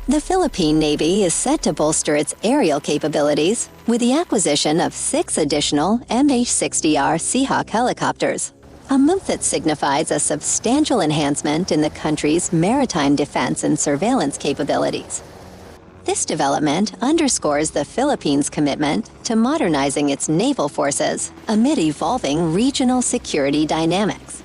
The Philippine Navy is set to bolster its aerial capabilities with the acquisition of 6 additional MH-60R Seahawk helicopters, a move that signifies a substantial enhancement in the country's maritime defense and surveillance capabilities. This development underscores the Philippines' commitment to modernizing its naval forces amid evolving regional security dynamics.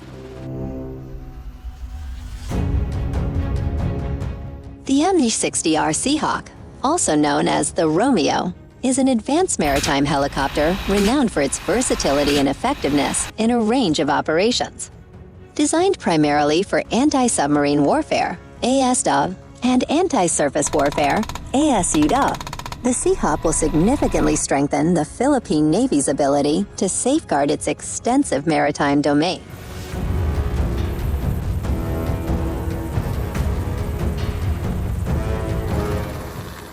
The MH-60R Seahawk, also known as the Romeo, is an advanced maritime helicopter renowned for its versatility and effectiveness in a range of operations. Designed primarily for anti-submarine warfare, ASW, and anti-surface warfare, ASUW, the Seahawk will significantly strengthen the Philippine Navy's ability to safeguard its extensive maritime domain.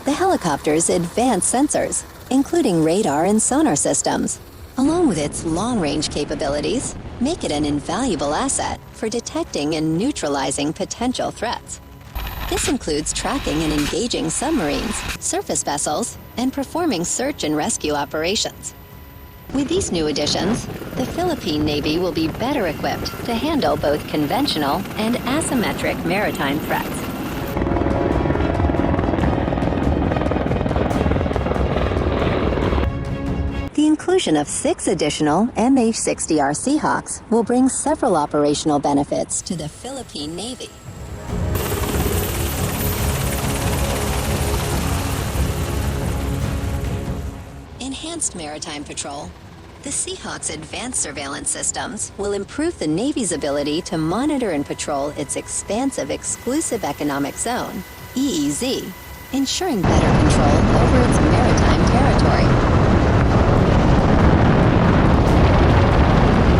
The helicopter's advanced sensors, including radar and sonar systems, along with its long-range capabilities, make it an invaluable asset for detecting and neutralizing potential threats. This includes tracking and engaging submarines, surface vessels, and performing search and rescue operations. With these new additions, the Philippine Navy will be better equipped to handle both conventional and asymmetric maritime threats. The inclusion of 6 additional MH-60R Seahawks will bring several operational benefits to the Philippine Navy. Enhanced maritime patrol. The Seahawk's advanced surveillance systems will improve the Navy's ability to monitor and patrol its expansive exclusive economic zone, EEZ, ensuring better control over